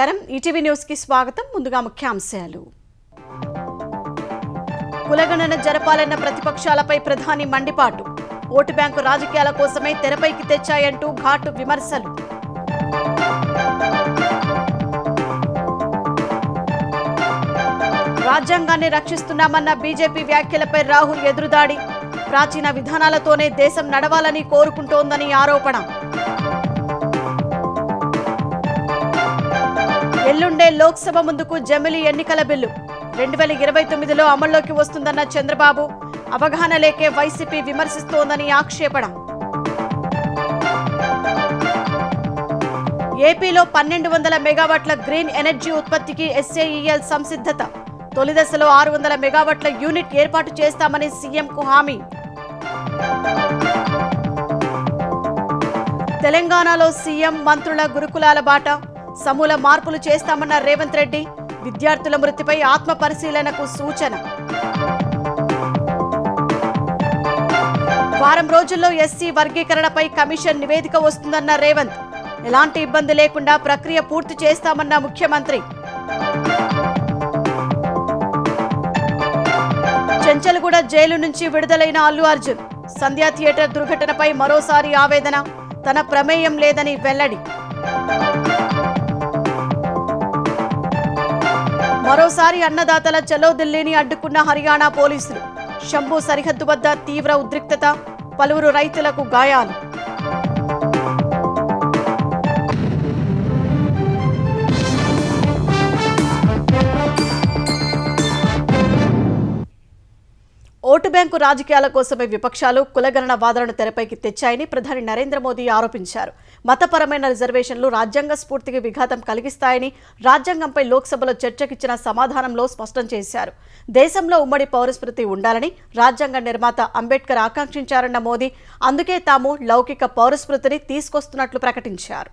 నమస్కారం ETV news కి స్వాగతం ముందుగా ముఖ్యాంశాలు కులగణన జరపాలన్న ప్రతిపక్షాలపై ప్రధాని మండిపాటు ఓటు బ్యాంకు రాజకీయాల కోసమే తెరపైకి తెచ్చాయంటూ ఘాటు విమర్శలు రాజ్యాంగాన్ని రక్షిస్తున్నామన్న బీజేపీ వ్యాఖ్యలపై రాహుల్ ఎదురుదాడి ప్రాచీన విధానాలతోనే దేశం నడవాలని కోరుకుంటోందని ఆరోపణ ఎల్లుండే లోక్సభ ముందుకు జమిలి ఎన్నికల బిల్లు 2029లో అమల్లోకి వస్తుందన్న చంద్రబాబు అవగాహన లేకే వైసీపీ విమర్శిస్తోందని ఆక్షేపణ ఏపీలో 1200 మెగావాట్ల గ్రీన్ ఎనర్జీ ఉత్పత్తికి ఎస్ఏఈఎల్ సంసిద్ధత తొలి దశలో 600 మెగావాట్ల యూనిట్ ఏర్పాటు చేస్తామని సీఎంకు హామీ తెలంగాణలో సీఎం మంత్రుల గురుకులాల బాట సమూల మార్పులు చేస్తామన్న రేవంత్ రెడ్డి విద్యార్థుల మృతిపై ఆత్మ పరిశీలనకు సూచన వారం రోజుల్లో ఎస్సీ వర్గీకరణపై కమిషన్ నివేదిక వస్తుందన్న రేవంత్ ఎలాంటి ఇబ్బంది లేకుండా ప్రక్రియ పూర్తి చేస్తామన్న ముఖ్యమంత్రి చెంచల్గూడ జైలు నుంచి విడుదలైన అల్లు అర్జున్ సంధ్యా థియేటర్ దుర్ఘటనపై మరోసారి ఆవేదన తన ప్రమేయం లేదని వెల్లడి మరోసారి అన్నదాతల చలో ఢిల్లీని అడ్డుకున్న హర్యానా పోలీసులు శంభు సరిహద్దు వద్ద తీవ్ర ఉద్రిక్తత పలువురు రైతులకు గాయాలు ఓటు బ్యాంకు రాజకీయాల కోసమే విపక్షాలు కులగణన వాదనను తెరపైకి తెచ్చాయని ప్రధాని నరేంద్ర మోదీ ఆరోపించారు మతపరమైన రిజర్వేషన్లు రాజ్యాంగ స్ఫూర్తికి విఘాతం కలిగిస్తాయని రాజ్యాంగంపై లోక్సభలో చర్చకిచ్చిన సమాధానంలో స్పష్టం చేశారు దేశంలో ఉమ్మడి పౌరస్మృతి ఉండాలని రాజ్యాంగ నిర్మాత అంబేద్కర్ ఆకాంక్షించారన్న మోదీ అందుకే తాము లౌకిక పౌరస్మృతిని తీసుకొస్తున్నట్లు ప్రకటించారు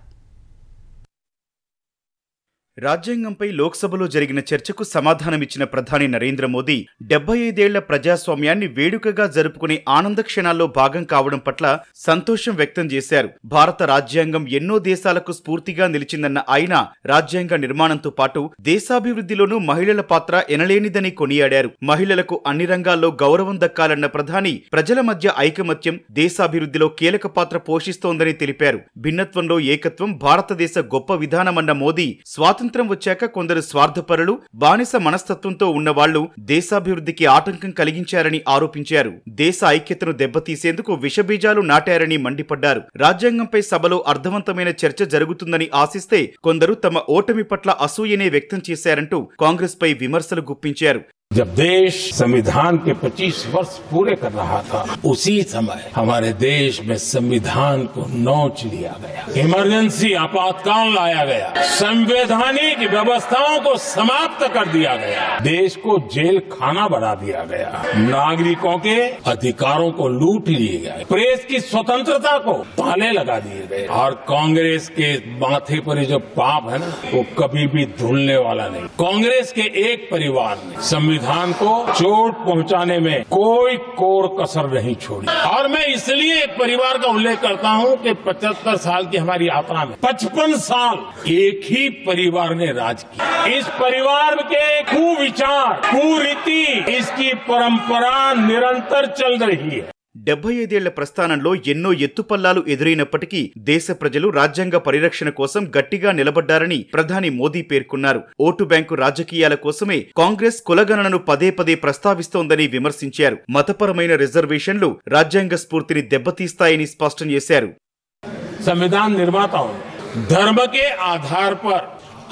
రాజ్యాంగంపై లోక్సభలో జరిగిన చర్చకు సమాధానమిచ్చిన ప్రధాని నరేంద్ర మోదీ 75 ఏళ్ల ప్రజాస్వామ్యాన్ని వేడుకగా జరుపుకునే ఆనంద క్షణాల్లో భాగం కావడం పట్ల సంతోషం వ్యక్తం చేశారు భారత రాజ్యాంగం ఎన్నో దేశాలకు స్ఫూర్తిగా నిలిచిందన్న ఆయన రాజ్యాంగ నిర్మాణంతో పాటు దేశాభివృద్ధిలోనూ మహిళల పాత్ర ఎనలేనిదని కొనియాడారు మహిళలకు అన్ని రంగాల్లో గౌరవం దక్కాలన్న ప్రధాని ప్రజల మధ్య ఐకమత్యం దేశాభివృద్ధిలో కీలక పాత్ర పోషిస్తోందని తెలిపారు భిన్నత్వంలో ఏకత్వం భారతదేశ గొప్ప విధానమన్న మోదీ స్వాతంత్ర్యం వచ్చాక కొందరు స్వార్థపరులు బానిస మనస్తత్వంతో ఉన్నవాళ్లు దేశాభివృద్ధికి ఆటంకం కలిగించారని ఆరోపించారు దేశ ఐక్యతను దెబ్బతీసేందుకు విషబీజాలు నాటారని మండిపడ్డారు రాజ్యాంగంపై సభలో అర్థవంతమైన చర్చ జరుగుతుందని ఆశిస్తే కొందరు తమ ఓటమి పట్ల అసూయనే వ్యక్తం చేశారంటూ కాంగ్రెస్ పై విమర్శలు గుప్పించారు जब देश संविधान के 25 वर्ष पूरे कर रहा था उसी समय हमारे देश में संविधान को नोच लिया गया इमरजेंसी आपातकाल लाया गया संवैधानिक व्यवस्थाओं को समाप्त कर दिया गया देश को जेल खाना बना दिया गया नागरिकों के अधिकारों को लूट लिए गए प्रेस की स्वतंत्रता को ताले लगा दिए गए और कांग्रेस के माथे पर जो पाप है ना वो कभी भी धुलने वाला नहीं कांग्रेस के एक परिवार ने संविधान को चोट पहुंचाने में कोई कोर कसर नहीं छोड़ी और मैं इसलिए एक परिवार का उल्लेख करता हूं कि 75 साल की हमारी यात्रा में 55 साल एक ही परिवार ने राज किया इस परिवार के कुविचार कुरीति इसकी परंपरा निरंतर चल रही है 75 ఏళ్ల ప్రస్థానంలో ఎన్నో ఎత్తుపల్లాలు ఎదురైనప్పటికీ దేశ ప్రజలు రాజ్యాంగ పరిరక్షణ కోసం గట్టిగా నిలబడ్డారని ప్రధాని మోదీ పేర్కొన్నారు ఓటు బ్యాంకు రాజకీయాల కోసమే కాంగ్రెస్ కులగణనను పదే పదే ప్రస్తావిస్తోందని విమర్శించారు మతపరమైన రిజర్వేషన్లు రాజ్యాంగ స్ఫూర్తిని దెబ్బతీస్తాయని స్పష్టం చేశారు संविधान निर्माताओं धर्म के आधार पर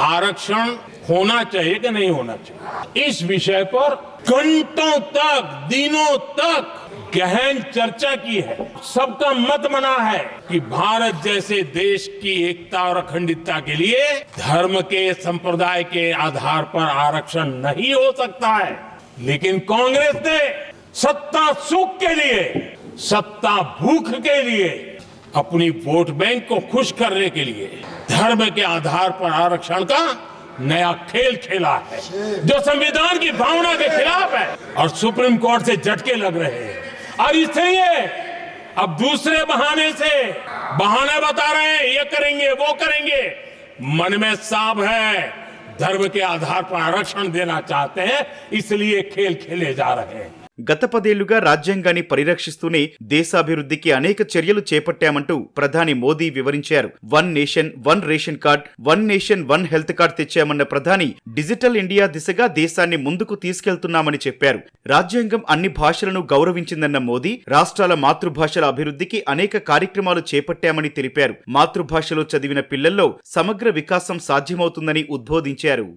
आरक्षण होना चाहिए कि नहीं होना चाहिए इस विषय पर घंटों तक दिनों तक गहन चर्चा की है सबका मत बना है कि भारत जैसे देश की एकता और अखंडता के लिए धर्म के संप्रदाय के आधार पर आरक्षण नहीं हो सकता है लेकिन कांग्रेस ने सत्ता सुख के लिए सत्ता भूख के लिए अपनी वोट बैंक को खुश करने के लिए धर्म के आधार पर आरक्षण का नया खेल खेला है जो संविधान की भावना के खिलाफ है और सुप्रीम कोर्ट से झटके लग रहे हैं और इसलिए अब दूसरे बहाने से बहाने बता रहे हैं ये करेंगे वो करेंगे मन में साफ है, धर्म के आधार पर आरक्षण देना चाहते हैं, इसलिए खेल खेले जा रहे हैं। గత 10 ఏళ్లుగా రాజ్యాంగాన్ని పరిరక్షిస్తూనే దేశాభివృద్ధికి అనేక చర్యలు చేపట్టామంటూ ప్రధాని మోదీ వివరించారు. One nation one ration card, one nation one health card తెచ్చామన్న ప్రధాని డిజిటల్ ఇండియా దిశగా దేశాన్ని ముందుకు తీసుకెళ్తున్నామని చెప్పారు. రాజ్యాంగం అన్ని భాషలను గౌరవించిందన్న మోదీ రాష్ట్రాల మాతృభాషల అభివృద్ధికి అనేక కార్యక్రమాలు చేపట్టామని తెలిపారు. మాతృభాషలో చదివిన పిల్లల్లో సమగ్ర వికాసం సాధ్యమవుతుందని ఉద్బోధించారు.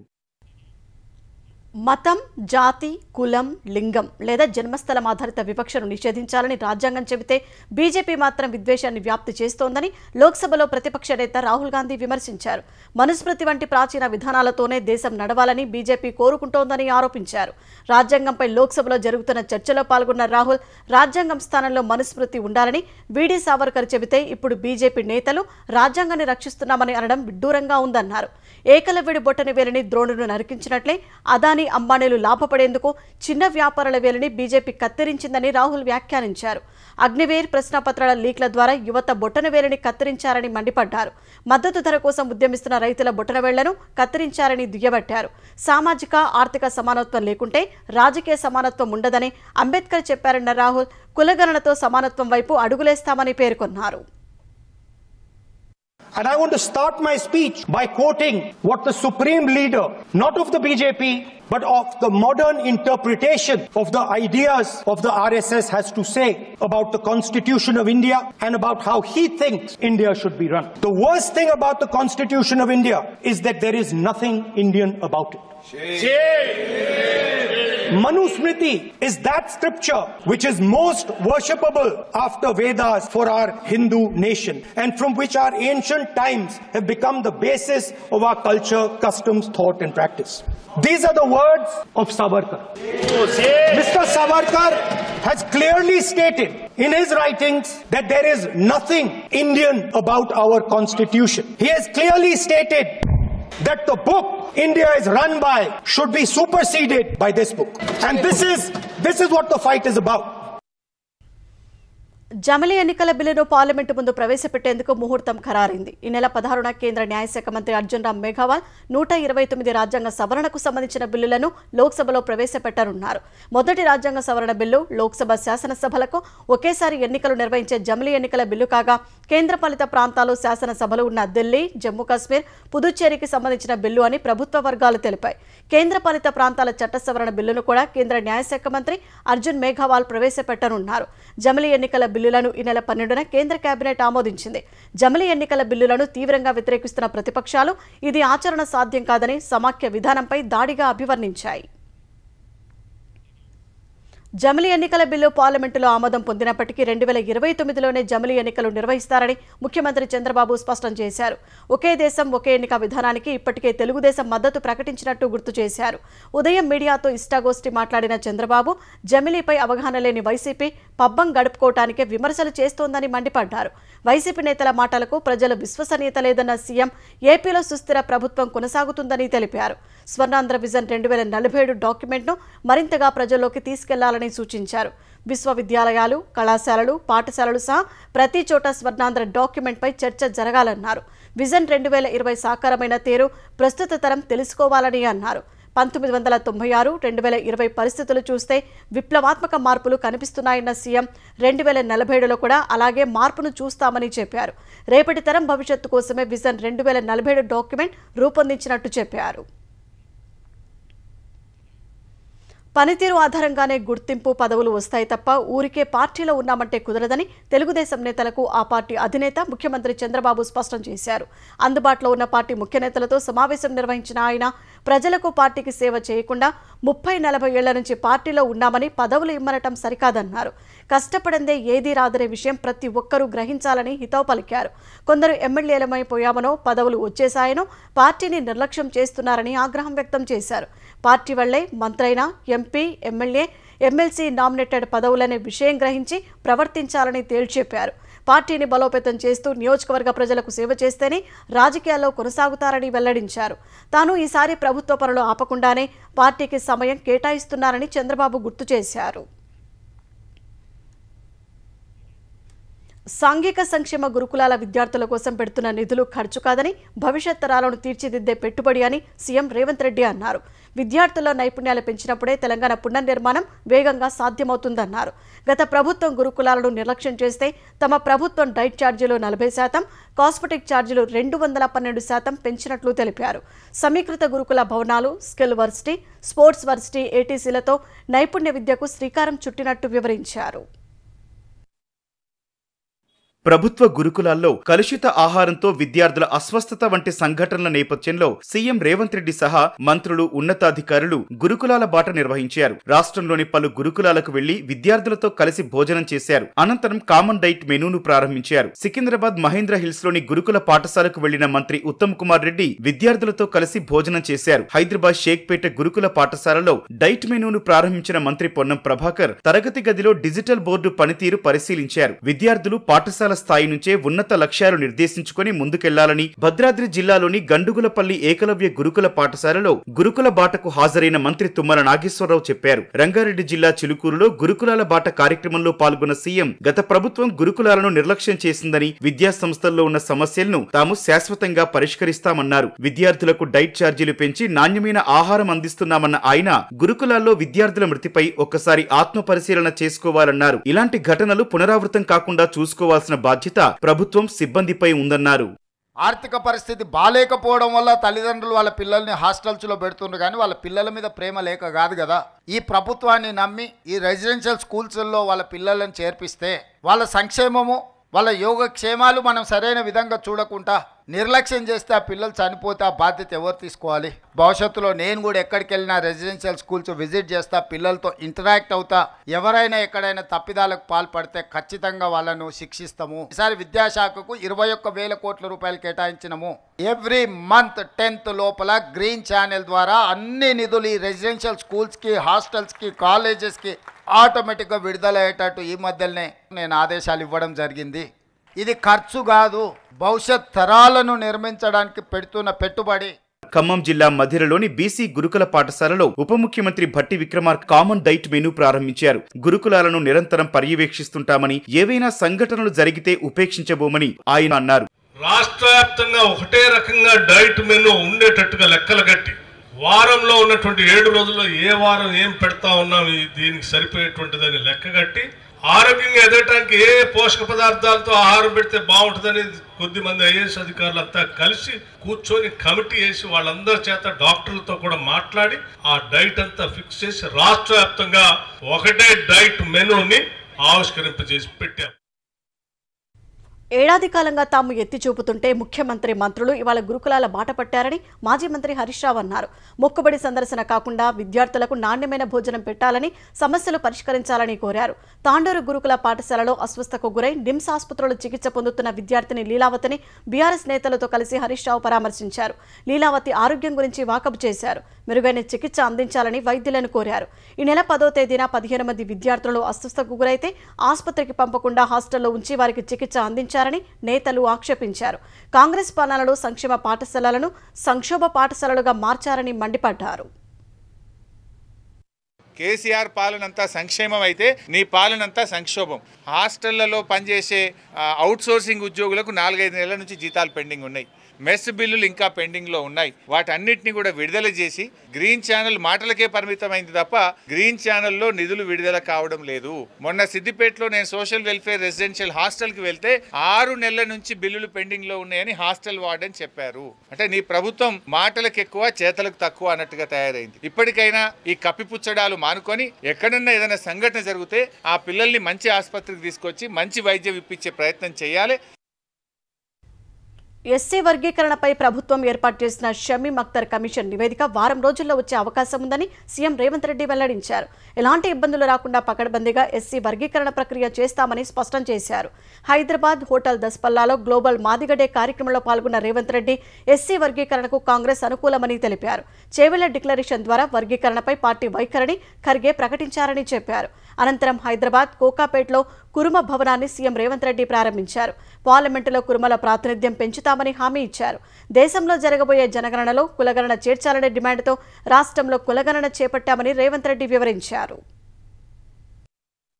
మతం, జాతి, కులం, లింగం లేదా జన్మస్థలం ఆధారిత వివక్షను నిషేధించాలని రాజ్యాంగం చెబితే బీజేపీ మాత్రం విద్వేషాన్ని వ్యాప్తి చేస్తోందని లోక్సభలో ప్రతిపక్ష నేత రాహుల్ గాంధీ విమర్శించారు. మనుస్మృతి వంటి ప్రాచీన విధానాలతోనే దేశం నడవాలని బీజేపీ కోరుకుంటోందని ఆరోపించారు. రాజ్యాంగంపై లోక్సభలో జరుగుతున్న చర్చలో పాల్గొన్న రాహుల్ రాజ్యాంగం స్థానంలో మనుస్మృతి ఉండాలని వీడీ సావర్కర్ చెబితే ఇప్పుడు బీజేపీ నేతలు రాజ్యాంగాన్ని రక్షిస్తున్నామని అనడం విడ్డూరంగా ఉందన్నారు. ఏకలవ్యుడి బొట్టని వేలిని ద్రోణును నరికించినట్లే అదాని, అంబానీలు లాభపడేందుకు చిన్న వ్యాపారుల వేలిని బీజేపీ కత్తిరించిందని రాహుల్ వ్యాఖ్యానించారు. అగ్నివేర్ ప్రశ్నపత్రాల లీక్ల ద్వారా యువత బొట్టన వేలిని కత్తిరించారని మండిపడ్డారు. మద్దతు ధర కోసం ఉద్యమిస్తున్న రైతుల బొట్టన వేళ్లను కత్తిరించారని దుయ్యబట్టారు. సామాజిక, ఆర్థిక సమానత్వం లేకుంటే రాజకీయ సమానత్వం ఉండదని అంబేద్కర్ చెప్పారన్న రాహుల్ కులగణనతో సమానత్వం వైపు అడుగులేస్తామని పేర్కొన్నారు. And I want to start my speech by quoting what the supreme leader, not of the BJP, but of the modern interpretation of the ideas of the RSS has to say about the Constitution of India and about how he thinks India should be run. The worst thing about the Constitution of India is that there is nothing Indian about it. Manusmriti is that scripture which is most worshipable after Vedas for our Hindu nation, and from which our ancient times have become the basis of our culture, customs, thought and practice. These are the words of Savarkar. Mr. Savarkar has clearly stated in his writings that there is nothing Indian about our constitution. He has clearly stated that the book India is run by should be superseded by this book. And this is what the fight is about. జమిలీ ఎన్నికల బిల్లును parliament ముందు ప్రవేశపెట్టేందుకు ముహూర్తం ఖరారైంది. ఈ నెల 16న కేంద్ర న్యాయశాఖ మంత్రి అర్జున్ రామ్ మేఘవాల్ 129 రాజ్యాంగ సవరణకు సంబంధించిన బిల్లులను లోక్సభలో ప్రవేశపెట్టనున్నారు. మొదటి రాజ్యాంగ సవరణ బిల్లు లోక్సభ, శాసనసభలకు ఒకేసారి ఎన్నికలు నిర్వహించే జమిలీ ఎన్నికల బిల్లు కాగా, కేంద్రపాలిత ప్రాంతాలు, శాసనసభలు ఉన్న ఢిల్లీ, జమ్మూ కాశ్మీర్, పుదుచ్చేరికి సంబంధించిన బిల్లు అని ప్రభుత్వ వర్గాలు తెలిపాయి. కేంద్రపాలిత ప్రాంతాల చట్ట సవరణ బిల్లును కూడా కేంద్ర న్యాయశాఖ మంత్రి అర్జున్ మేఘవాల్ ప్రవేశపెట్టనున్నారు. జమిలీ ఎన్నికల బిల్లులను ఈ నెల 12న కేంద్ర కేబినెట్ ఆమోదించింది. జమిలీ ఎన్నికల బిల్లులను తీవ్రంగా వ్యతిరేకిస్తున్న ప్రతిపక్షాలు ఇది ఆచరణ సాధ్యం కాదని సమాఖ్య విధానంపై దాడిగా అభివర్ణించాయి. జమిలీ ఎన్నికల బిల్లు పార్లమెంటులో ఆమోదం పొందినప్పటికీ 2029లోనే జమిలీ ఎన్నికలు నిర్వహిస్తారని ముఖ్యమంత్రి చంద్రబాబు స్పష్టం చేశారు. ఒకే దేశం ఒకే ఎన్నిక విధానానికి ఇప్పటికే తెలుగుదేశం మద్దతు ప్రకటించినట్టు గుర్తు చేశారు. ఉదయం మీడియాతో ఇష్టాగోష్ఠి మాట్లాడిన చంద్రబాబు జమిలీపై అవగాహన లేని వైసీపీ పబ్బం గడుపుకోవటానికే విమర్శలు చేస్తోందని మండిపడ్డారు. వైసీపీ నేతల మాటలకు ప్రజల విశ్వసనీయత లేదన్న సీఎం ఏపీలో సుస్థిర ప్రభుత్వం కొనసాగుతుందని తెలిపారు. స్వర్ణాంధ్ర విజన్ 2047 డాక్యుమెంట్ను మరింతగా ప్రజల్లోకి తీసుకెళ్లాలని సూచించారు. విశ్వవిద్యాలయాలు, కళాశాలలు, పాఠశాలలు సహా ప్రతి చోట స్వర్ణాంధ్ర డాక్యుమెంట్పై చర్చ జరగాలన్నారు. విజన్ 2020 సాకారమైన తీరు ప్రస్తుత తరం తెలుసుకోవాలని అన్నారు. 1996, 2020 పరిస్థితులు చూస్తే విప్లవాత్మక మార్పులు కనిపిస్తున్నాయన్న సీఎం 2047లో కూడా అలాగే మార్పును చూస్తామని చెప్పారు. రేపటి తరం భవిష్యత్తు కోసమే విజన్ 2047 డాక్యుమెంట్ రూపొందించినట్టు చెప్పారు. పనితీరు ఆధారంగానే గుర్తింపు, పదవులు వస్తాయి తప్ప ఊరికే పార్టీలో ఉన్నామంటే కుదరదని తెలుగుదేశం నేతలకు ఆ పార్టీ అధినేత ముఖ్యమంత్రి చంద్రబాబు స్పష్టం చేశారు. అందుబాటులో ఉన్న పార్టీ ముఖ్య నేతలతో సమావేశం నిర్వహించిన ఆయన ప్రజలకు, పార్టీకి సేవ చేయకుండా 30-40 ఏళ్ల నుంచి పార్టీలో ఉన్నామని పదవులు ఇమ్మనటం సరికాదన్నారు. కష్టపడందే ఏదీ రాదనే విషయం ప్రతి ఒక్కరూ గ్రహించాలని హితవు పలికారు. కొందరు ఎమ్మెల్యేలమైపోయామనో, పదవులు వచ్చేశాయనో పార్టీని నిర్లక్ష్యం చేస్తున్నారని ఆగ్రహం వ్యక్తం చేశారు. పార్టీ వల్లే మంత్రైనా, ఎంపీ, ఎమ్మెల్యే, ఎమ్మెల్సీ నామినేటెడ్ పదవులనే విషయం గ్రహించి ప్రవర్తించాలని తేల్చెప్పారు. పార్టీని బలోపేతం చేస్తూ నియోజకవర్గ ప్రజలకు సేవ చేస్తేనే రాజకీయాల్లో కొనసాగుతారని వెల్లడించారు. తాను ఈసారి ప్రభుత్వ పనులు ఆపకుండానే పార్టీకి సమయం కేటాయిస్తున్నారని చంద్రబాబు గుర్తు చేశారు. సాంఘిక సంక్షేమ గురుకులాల విద్యార్థుల కోసం పెడుతున్న నిధులు ఖర్చు కాదని భవిష్యత్ తరాలను తీర్చిదిద్దే పెట్టుబడి అని సీఎం రేవంత్ రెడ్డి అన్నారు. విద్యార్థుల్లో నైపుణ్యాలు పెంచినప్పుడే తెలంగాణ పునర్నిర్మాణం వేగంగా సాధ్యమవుతుందన్నారు. గత ప్రభుత్వం గురుకులాలను నిర్లక్ష్యం చేస్తే తమ ప్రభుత్వం డైట్ ఛార్జీలు 40%, కాస్మెటిక్ ఛార్జీలు 212% పెంచినట్లు తెలిపారు. సమీకృత గురుకుల భవనాలు, స్కిల్ వర్సిటీ, స్పోర్ట్స్ వర్సిటీ, ఏటీసీలతో నైపుణ్య విద్యకు శ్రీకారం చుట్టినట్టు వివరించారు. ప్రభుత్వ గురుకులాల్లో కలుషిత ఆహారంతో విద్యార్థుల అస్వస్థత వంటి సంఘటనల నేపథ్యంలో సీఎం రేవంత్ రెడ్డి సహా మంత్రులు, ఉన్నతాధికారులు గురుకులాల బాట నిర్వహించారు. రాష్ట్రంలోని పలు గురుకులాలకు వెళ్లి విద్యార్థులతో కలిసి భోజనం చేశారు. అనంతరం కామన్ డైట్ మెనూను ప్రారంభించారు. సికింద్రాబాద్ మహేంద్ర హిల్స్ లోని గురుకుల పాఠశాలకు వెళ్లిన మంత్రి ఉత్తమ్ కుమార్ రెడ్డి విద్యార్థులతో కలిసి భోజనం చేశారు. హైదరాబాద్ షేక్పేట గురుకుల పాఠశాలలో డైట్ మెనూను ప్రారంభించిన మంత్రి పొన్నం ప్రభాకర్ తరగతి గదిలో డిజిటల్ బోర్డు పనితీరు పరిశీలించారు. విద్యార్థులు పాఠశాల స్థాయి నుంచే ఉన్నత లక్ష్యాలు నిర్దేశించుకుని ముందుకెళ్లాలని భద్రాద్రి జిల్లాలోని గండుగులపల్లి ఏకలవ్య గురుకుల పాఠశాలలో గురుకుల బాటకు హాజరైన మంత్రి తుమ్మల నాగేశ్వరరావు చెప్పారు. రంగారెడ్డి జిల్లా చిలుకూరులో గురుకులాల బాట కార్యక్రమంలో పాల్గొన్న సీఎం గత ప్రభుత్వం గురుకులాలను నిర్లక్ష్యం చేసిందని, విద్యా సంస్థల్లో ఉన్న సమస్యలను తాము శాశ్వతంగా పరిష్కరిస్తామన్నారు. విద్యార్థులకు డైట్ ఛార్జీలు పెంచి నాణ్యమైన ఆహారం అందిస్తున్నామన్న ఆయన గురుకులాల్లో విద్యార్థుల మృతిపై ఒక్కసారి ఆత్మ పరిశీలన చేసుకోవాలన్నారు. ఇలాంటి ఘటనలు పునరావృతం కాకుండా చూసుకోవాల్సిన బాధ్యత ప్రభుత్వం సిబ్బందిపై ఉందన్నారు. ఆర్థిక పరిస్థితి బాలేకపోవడం వల్ల తల్లిదండ్రులు వాళ్ళ పిల్లల్ని హాస్టల్స్లో పెడుతుండ్రు, కానీ వాళ్ళ పిల్లల మీద ప్రేమ లేక కాదు కదా. ఈ ప్రభుత్వాన్ని నమ్మి ఈ రెసిడెన్షియల్ స్కూల్స్లో వాళ్ళ పిల్లలను చేర్పిస్తే వాళ్ళ సంక్షేమము, వాళ్ళ యోగక్షేమాలు మనం సరైన విధంగా చూడకుండా నిర్లక్ష్యం చేస్తే ఆ పిల్లలు చనిపోతే ఆ బాధ్యత ఎవరు తీసుకోవాలి? భవిష్యత్తులో నేను కూడా ఎక్కడికి వెళ్ళినా రెసిడెన్షియల్ స్కూల్స్ విజిట్ చేస్తా, పిల్లలతో ఇంటరాక్ట్ అవుతా. ఎవరైనా ఎక్కడైనా తప్పిదాలకు పాల్పడితే ఖచ్చితంగా వాళ్ళను శిక్షిస్తాము. ఈసారి విద్యాశాఖకు 21,000 కోట్ల రూపాయలు కేటాయించినము. ఎవ్రీ మంత్ 10th లోపల గ్రీన్ ఛానల్ ద్వారా అన్ని నిధులు ఈ రెసిడెన్షియల్ స్కూల్స్కి, హాస్టల్స్కి, కాలేజెస్కి ఆటోమేటిక్గా విడుదలయ్యేటట్టు ఈ మధ్యనే నేను ఆదేశాలు ఇవ్వడం జరిగింది. ఇది ఖర్చు కాదు, భవిష్యత్ తరాలను నిర్మించడానికి పెడుతున్న పెట్టుబడి. ఖమ్మం జిల్లా మధిరలోని బీసీ గురుకుల పాఠశాలలో ఉప ముఖ్యమంత్రి Bhatti Vikramarka common diet menu ప్రారంభించారు. గురుకులాలను నిరంతరం పర్యవేక్షిస్తుంటామని, ఏవైనా సంఘటనలు జరిగితే ఉపేక్షించబోమని ఆయన అన్నారు. రాష్ట్ర వ్యాప్తంగా ఒకటే రకంగా డైట్ మెనూ ఉండేటట్టుగా లెక్కలు కట్టి వారంలో ఉన్నటువంటి 7 రోజుల్లో ఏ వారం ఏం పెడతా ఉన్నాం, దీనికి సరిపోయేటువంటిదని లెక్క కట్టి ఆరోగ్యంగా ఎదగటానికి ఏ పోషక పదార్థాలతో ఆహారం పెడితే బాగుంటుందని కొద్దిమంది ఐఏఎస్ అధికారులు అంతా కలిసి కూర్చొని కమిటీ వేసి వాళ్ళందరి చేత డాక్టర్లతో కూడా మాట్లాడి ఆ డైట్ అంతా ఫిక్స్ చేసి రాష్ట్ర వ్యాప్తంగా ఒకటే డైట్ మెనూని ఆవిష్కరింపజేసి పెట్టాం. ఏడాది కాలంగా తాము ఎత్తి చూపుతుంటే ముఖ్యమంత్రి, మంత్రులు ఇవాళ గురుకులాల బాట పట్టారని మాజీ మంత్రి హరీష్ రావు అన్నారు. మొక్కుబడి సందర్శన కాకుండా విద్యార్థులకు నాణ్యమైన భోజనం పెట్టాలని, సమస్యలు పరిష్కరించాలని కోరారు. తాండూరు గురుకుల పాఠశాలలో అస్వస్థకు గురై నిమ్స్ ఆసుపత్రిలో చికిత్స పొందుతున్న విద్యార్థిని లీలావతిని బీఆర్ఎస్ నేతలతో కలిసి హరీష్ రావు పరామర్శించారు. లీలావతి ఆరోగ్యం గురించి వాకబు చేశారు. మెరుగైన చికిత్స అందించాలని వైద్యులను కోరారు. ఈ నెల 10వ తేదీన 15 మంది విద్యార్థులు అస్వస్థకు గురైతే ఆసుపత్రికి పంపకుండా హాస్టల్లో ఉంచి వారికి చికిత్స అందించారు నేతలు ఆక్షేపించారు. కాంగ్రెస్ పాలనలో సంక్షేమ పాఠశాలలను సంక్షోభ పాఠశాలలుగా మార్చారని మండిపడ్డారు. కేసీఆర్ పాలనంతా సంక్షేమం అయితే నీ పాలనంతా సంక్షోభం. హాస్టళ్లలో పనిచేసే అవుట్సోర్సింగ్ ఉద్యోగులకు 4-5 నెలల నుంచి జీతాలు పెండింగ్ ఉన్నాయి. మెస్ బిల్లులు ఇంకా పెండింగ్లో ఉన్నాయి. వాటన్నిటిని కూడా విడుదల చేసి గ్రీన్ ఛానల్ మాటలకే పరిమితమైంది తప్ప గ్రీన్ ఛానల్లో నిధులు విడుదల కావడం లేదు. మొన్న సిద్దిపేటలో నేను సోషల్ వెల్ఫేర్ రెసిడెన్షియల్ హాస్టల్కి వెళ్తే 6 నెలల నుంచి బిల్లులు పెండింగ్లో ఉన్నాయని హాస్టల్ వార్డెన్ చెప్పారు. అంటే నీ ప్రభుత్వం మాటలకు ఎక్కువ, చేతలకు తక్కువ అన్నట్టుగా తయారైంది. ఇప్పటికైనా ఈ కప్పిపుచ్చడాలు మానుకొని ఎక్కడన్నా ఏదైనా సంఘటన జరిగితే ఆ పిల్లల్ని మంచి ఆసుపత్రికి తీసుకొచ్చి మంచి వైద్యం ఇప్పించే ప్రయత్నం చేయాలి. ఎస్సీ వర్గీకరణపై ప్రభుత్వం ఏర్పాటు చేసిన షమీం అఖ్తర్ కమిషన్ నివేదిక వారం రోజుల్లో వచ్చే అవకాశం ఉందని సీఎం రేవంత్ రెడ్డి వెల్లడించారు. ఎలాంటి ఇబ్బందులు రాకుండా పకడ్బందీగా ఎస్సీ వర్గీకరణ ప్రక్రియ చేస్తామని స్పష్టం చేశారు. హైదరాబాద్ హోటల్ దస్పల్లాలో గ్లోబల్ మాదిగ డే కార్యక్రమంలో పాల్గొన్న రేవంత్ రెడ్డి ఎస్సీ వర్గీకరణకు కాంగ్రెస్ అనుకూలమని తెలిపారు. చేవెళ్ల డిక్లరేషన్ ద్వారా వర్గీకరణపై పార్టీ వైఖరిని ఖర్గే ప్రకటించారని చెప్పారు. అనంతరం హైదరాబాద్ కోకాపేటలో కురుమ భవనాన్ని సీఎం రేవంత్ రెడ్డి ప్రారంభించారు. పార్లమెంటులో కురుమల ప్రాతినిధ్యం పెంచుతామని హామీ ఇచ్చారు. దేశంలో జరగబోయే జనగణనలో కులగణన చేర్చాలనే డిమాండ్తో రాష్ట్రంలో కులగణన చేపట్టామని రేవంత్ రెడ్డి వివరించారు.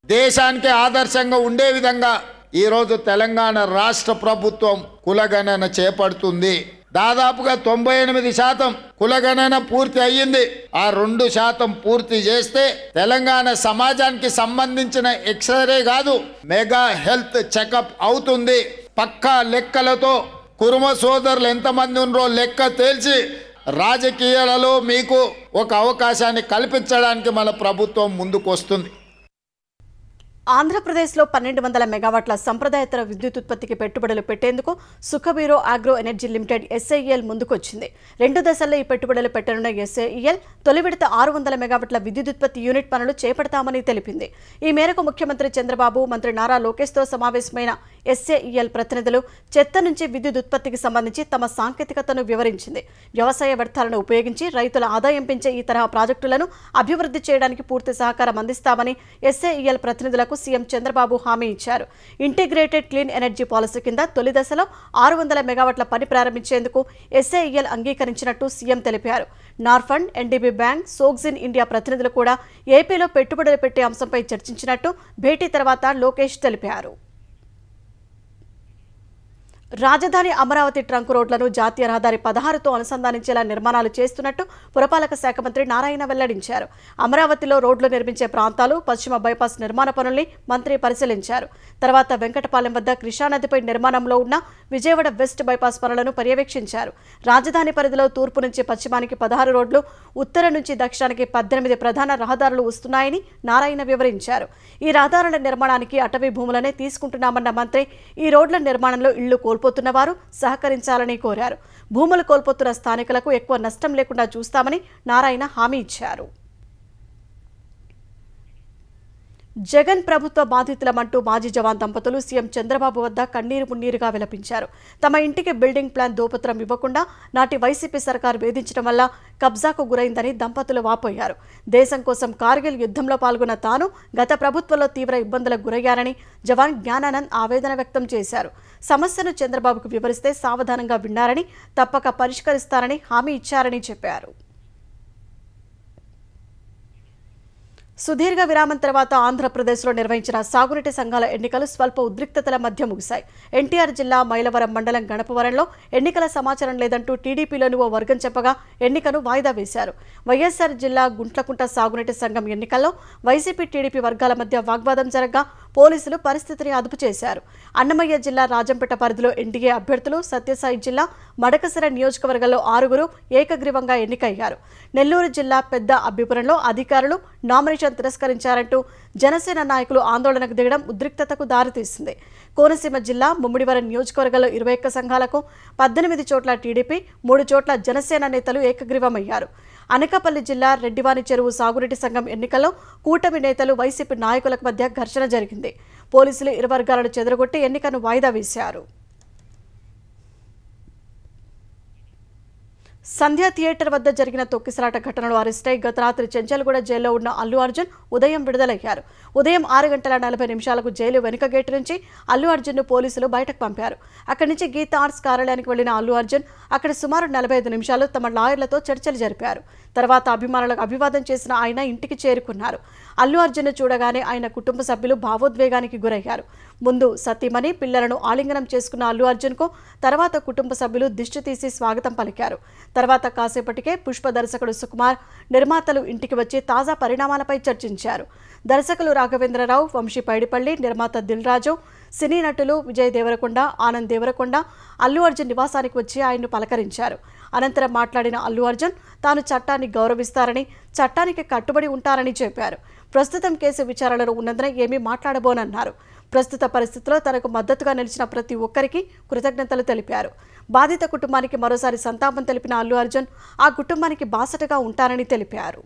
దేశానికి ఆదర్శంగా ఉండే విధంగా ఈరోజు తెలంగాణ రాష్ట్ర ప్రభుత్వం కులగణన చేపడుతుంది. దాదాపుగా 98% కులగణన పూర్తి అయ్యింది. ఆ 2% పూర్తి చేస్తే తెలంగాణ సమాజానికి సంబంధించిన ఎక్స్రే కాదు, మెగా హెల్త్ చెకప్ అవుతుంది. పక్కా లెక్కలతో కురుమ సోదరులు ఎంతమంది ఉన్నారో లెక్క తేల్చి రాజకీయాలలో మీకు ఒక అవకాశాన్ని కల్పించడానికి మన ప్రభుత్వం ముందుకు వస్తుంది. ఆంధ్రప్రదేశ్లో 1200 మెగావాట్ల సంప్రదాయేతర విద్యుత్ ఉత్పత్తికి పెట్టుబడులు పెట్టేందుకు సుఖబీరో ఆగ్రో ఎనర్జీ లిమిటెడ్ SAEL ముందుకొచ్చింది. 2 దశల్లో ఈ పెట్టుబడులు పెట్టనున్న SAEL తొలి విడత 600 మెగావాట్ల విద్యుత్ ఉత్పత్తి యూనిట్ పనులు చేపడతామని తెలిపింది. ఈ మేరకు ముఖ్యమంత్రి చంద్రబాబు, మంత్రి నారా లోకేష్తో సమావేశమైన SAEL ప్రతినిధులు చెత్త నుంచి విద్యుత్ ఉత్పత్తికి సంబంధించి తమ సాంకేతికతను వివరించింది. వ్యవసాయ వ్యర్థాలను ఉపయోగించి రైతుల ఆదాయం పెంచే ఈ తరహా ప్రాజెక్టులను అభివృద్ధి చేయడానికి పూర్తి సహకారం అందిస్తామని SAEL ప్రతినిధులకు సీఎం చంద్రబాబు హామీ ఇచ్చారు. ఇంటిగ్రేటెడ్ క్లీన్ ఎనర్జీ పాలసీ కింద తొలి దశలో 600 మెగావాట్ల పని ప్రారంభించేందుకు SAEL అంగీకరించినట్టు సీఎం తెలిపారు. నార్ఫండ్, NDB బ్యాంక్, సోగ్జిన్ ఇండియా ప్రతినిధులు కూడా ఏపీలో పెట్టుబడులు పెట్టే అంశంపై చర్చించినట్టు భేటీ తర్వాత లోకేష్ తెలిపారు. రాజధాని అమరావతి ట్రంక్ రోడ్లను జాతీయ రహదారి 16తో అనుసంధానించేలా నిర్మాణాలు చేస్తున్నట్టు పురపాలక శాఖ మంత్రి నారాయణ వెల్లడించారు. అమరావతిలో రోడ్లు నిర్మించే ప్రాంతాలు, పశ్చిమ బైపాస్ నిర్మాణ పనుల్ని మంత్రి పరిశీలించారు. తర్వాత వెంకటపాలెం వద్ద కృష్ణానదిపై నిర్మాణంలో ఉన్న విజయవాడ వెస్ట్ బైపాస్ పనులను పర్యవేక్షించారు. రాజధాని పరిధిలో తూర్పు నుంచి పశ్చిమానికి 16 రోడ్లు, ఉత్తరం నుంచి దక్షిణానికి 18 ప్రధాన రహదారులు వస్తున్నాయని నారాయణ వివరించారు. ఈ రహదారుల నిర్మాణానికి అటవీ భూములనే తీసుకుంటున్నామన్న మంత్రి ఈ రోడ్ల నిర్మాణంలో ఇళ్లు కోల్పోతున్న వారు సహకరించాలని కోరారు. భూములు కోల్పోతున్న స్థానికులకు ఎక్కువ నష్టం లేకుండా చూస్తామని నారాయణ హామీ ఇచ్చారు. జగన్ ప్రభుత్వ బాధితులమంటూ మాజీ జవాన్ దంపతులు సీఎం చంద్రబాబు వద్ద కన్నీరు మున్నీరుగా విలపించారు. తమ ఇంటికి బిల్డింగ్ ప్లాన్ దోపత్రం ఇవ్వకుండా నాటి వైసీపీ సర్కార్ వేధించడం వల్ల కబ్జాకు గురైందని దంపతులు వాపోయారు. దేశం కోసం కార్గిల్ యుద్ధంలో పాల్గొన్న తాను గత ప్రభుత్వంలో తీవ్ర ఇబ్బందులకు గురయ్యారని జవాన్ జ్ఞానానంద్ ఆవేదన వ్యక్తం చేశారు. సమస్యను చంద్రబాబుకు వివరిస్తే సావధానంగా విన్నారని, తప్పక పరిష్కరిస్తారని హామీ ఇచ్చారని చెప్పారు. సుదీర్ఘ విరామం తర్వాత ఆంధ్రప్రదేశ్లో నిర్వహించిన సాగునీటి సంఘాల ఎన్నికలు స్వల్ప ఉద్రిక్తతల మధ్య ముగిశాయి. ఎన్టీఆర్ జిల్లా మైలవరం మండలం గణపవరంలో ఎన్నికల సమాచారం లేదంటూ టీడీపీలోని ఓ వర్గం చెప్పగా ఎన్నికను వాయిదా వేశారు. వైఎస్ఆర్ జిల్లా గుంట్లకుంట సాగునీటి సంఘం ఎన్నికల్లో వైసీపీ టీడీపీ వర్గాల మధ్య వాగ్వాదం జరగగా పోలీసులు పరిస్థితిని అదుపు చేశారు. అన్నమయ్య జిల్లా రాజంపేట పరిధిలో ఎన్డీఏ అభ్యర్థులు, సత్యసాయి జిల్లా మడకసిర నియోజకవర్గంలో 6 ఏకగ్రీవంగా ఎన్నికయ్యారు. నెల్లూరు జిల్లా పెద్ద అబ్బిపురంలో అధికారులు నామినేషన్ తిరస్కరించారంటూ జనసేన నాయకులు ఆందోళనకు దిగడం ఉద్రిక్తతకు దారితీసింది. కోనసీమ జిల్లా ముమ్మిడివరం నియోజకవర్గంలో 21 సంఘాలకు 18 చోట్ల టీడీపీ, 3 చోట్ల జనసేన నేతలు ఏకగ్రీవమయ్యారు. అనకాపల్లి జిల్లా రెడ్డివాని చెరువు సాగునీటి సంఘం ఎన్నికల్లో కూటమి నేతలు, వైసీపీ నాయకులకు మధ్య ఘర్షణ జరిగింది. పోలీసులు ఇరు వర్గాలను చెదరగొట్టి ఎన్నికను వాయిదా వేశారు. సంధ్యా థియేటర్ వద్ద జరిగిన తొక్కిసలాట ఘటనలో అరెస్టై గత రాత్రి చెంచల్గూడ జైల్లో ఉన్న అల్లు అర్జున్ ఉదయం విడుదలయ్యారు. ఉదయం 6:40 జైలు వెనుక గేటు నుంచి అల్లు అర్జున్ను పోలీసులు బయటకు పంపారు. అక్కడి నుంచి గీతా ఆర్ట్స్ కార్యాలయానికి వెళ్లిన అల్లు అర్జున్ అక్కడ సుమారు 45 నిమిషాలు తమ లాయర్లతో చర్చలు జరిపారు. తర్వాత అభిమానులకు అభివాదం చేసిన ఆయన ఇంటికి చేరుకున్నారు. అల్లు అర్జున్ను చూడగానే ఆయన కుటుంబ సభ్యులు భావోద్వేగానికి గురయ్యారు. ముందు సతీమణి, పిల్లలను ఆలింగనం చేసుకున్న అల్లు అర్జున్కు తర్వాత కుటుంబ సభ్యులు దిష్టి తీసి స్వాగతం పలికారు. తర్వాత కాసేపటికే పుష్ప దర్శకుడు సుకుమార్, నిర్మాతలు ఇంటికి వచ్చి తాజా పరిణామాలపై చర్చించారు. దర్శకులు రాఘవేంద్రరావు, వంశీ పైడిపల్లి, నిర్మాత దిల్ రాజు, సినీ నటులు విజయ్ దేవరకొండ, ఆనంద్ దేవరకొండ అల్లు అర్జున్ నివాసానికి వచ్చి ఆయన్ను పలకరించారు. అనంతరం మాట్లాడిన అల్లు అర్జున్ తాను చట్టాన్ని గౌరవిస్తారని, చట్టానికి కట్టుబడి ఉంటారని చెప్పారు. ప్రస్తుతం కేసు విచారణలో ఉన్నందున ఏమీ మాట్లాడబోనన్నారు. ప్రస్తుత పరిస్థితుల్లో తనకు మద్దతుగా నిలిచిన ప్రతి ఒక్కరికి కృతజ్ఞతలు తెలిపారు. బాధిత కుటుంబానికి మరోసారి సంతాపం తెలిపిన అల్లు అర్జున్ ఆ కుటుంబానికి బాసటగా ఉంటారని తెలిపారు.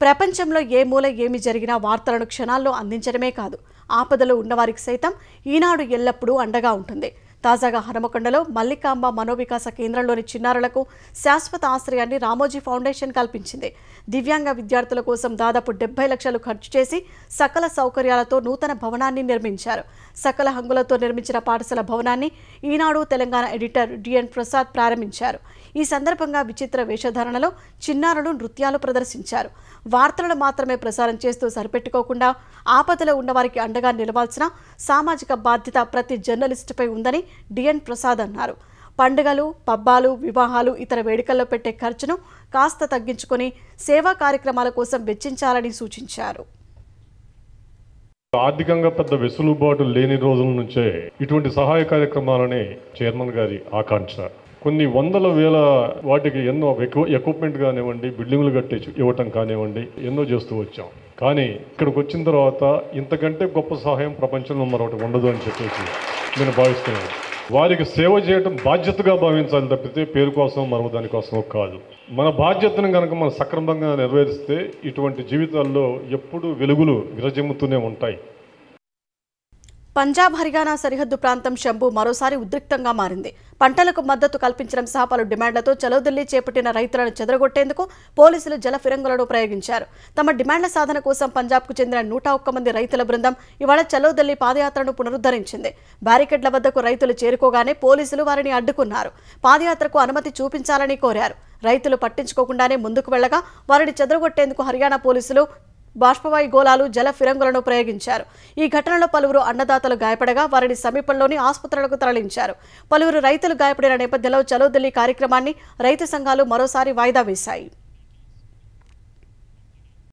ప్రపంచంలో ఏ మూల ఏమి జరిగినా వార్తలను క్షణాల్లో అందించడమే కాదు, ఆపదలో ఉన్నవారికి సైతం ఈనాడు ఎల్లప్పుడూ అండగా ఉంటుంది. తాజాగా హనుమకొండలో మల్లికాంబ మనోవికాస కేంద్రంలోని చిన్నారులకు శాశ్వత ఆశ్రయాన్ని రామోజీ ఫౌండేషన్ కల్పించింది. దివ్యాంగ విద్యార్థుల కోసం దాదాపు 70 లక్షలు ఖర్చు చేసి సకల సౌకర్యాలతో నూతన భవనాన్ని నిర్మించారు. సకల హంగులతో నిర్మించిన పాఠశాల భవనాన్ని ఈనాడు తెలంగాణ ఎడిటర్ డిఎన్ ప్రసాద్ ప్రారంభించారు. ఈ సందర్భంగా విచిత్ర వేషధారణలో చిన్నారులు నృత్యాలు ప్రదర్శించారు. వార్తలను మాత్రమే ప్రసారం చేస్తూ సరిపెట్టుకోకుండా ఆపదలో ఉన్నవారికి అండగా నిలవాల్సిన సామాజిక బాధ్యత ప్రతి జర్నలిస్టుపై ఉందని డిఎన్ ప్రసాద్ అన్నారు. పండుగలు, పబ్బాలు, వివాహాలు, ఇతర వేడుకల్లో పెట్టే ఖర్చును కాస్త తగ్గించుకొని సేవా కార్యక్రమాల కోసం వెచ్చించాలని సూచించారు. ఆర్థికంగా పెద్ద వెసులుబాటు లేని రోజుల నుంచే ఇటువంటి సహాయ కార్యక్రమాలని చైర్మన్ గారి ఆకాంక్ష. కొన్ని వందల వేల వాటికి ఎన్నో ఎక్విప్మెంట్ కానివ్వండి, బిల్డింగ్లు కట్టి ఇవ్వటం కానివ్వండి, ఎన్నో చేస్తూ వచ్చాం. కానీ ఇక్కడికి వచ్చిన తర్వాత ఇంతకంటే గొప్ప సహాయం ప్రపంచంలో మరొకటి ఉండదు అని చెప్పేసి నేను భావిస్తున్నాను. వారికి సేవ చేయడం బాధ్యతగా భావించాలి తప్పితే పేరు కోసం మరో దానికోసం కాదు. మన బాధ్యతను కనుక మనం సక్రమంగా నెరవేరిస్తే ఇటువంటి జీవితాల్లో ఎప్పుడూ వెలుగులు విరజిమ్ముతూనే ఉంటాయి. పంజాబ్ హర్యానా సరిహద్దు ప్రాంతం శంభు మరోసారి ఉద్రిక్తంగా మారింది. పంటలకు మద్దతు కల్పించడం సహా పలు డిమాండ్లతో చలో ఢిల్లీ చేపట్టిన రైతులను చెదరగొట్టేందుకు పోలీసులు జల ఫిరంగులను ప్రయోగించారు. తమ డిమాండ్ల సాధన కోసం పంజాబ్కు చెందిన 101 మంది రైతుల బృందం ఇవాళ చలో ఢిల్లీ పాదయాత్రను పునరుద్ధరించింది. బ్యారికేడ్ల వద్దకు రైతులు చేరుకోగానే పోలీసులు వారిని అడ్డుకున్నారు. పాదయాత్రకు అనుమతి చూపించాలని కోరారు. రైతులు పట్టించుకోకుండానే ముందుకు వెళ్లగా వారిని చెదరగొట్టేందుకు హర్యానా పోలీసులు బాష్పవాయు గోళాలు, జల ఫిరంగులను ప్రయోగించారు. ఈ ఘటనలో పలువురు అన్నదాతలు గాయపడగా వారిని సమీపంలోని ఆసుపత్రులకు తరలించారు. పలువురు రైతులు గాయపడిన నేపథ్యంలో చలో ఢిల్లీ కార్యక్రమాన్ని రైతు సంఘాలు మరోసారి వాయిదా వేశాయి.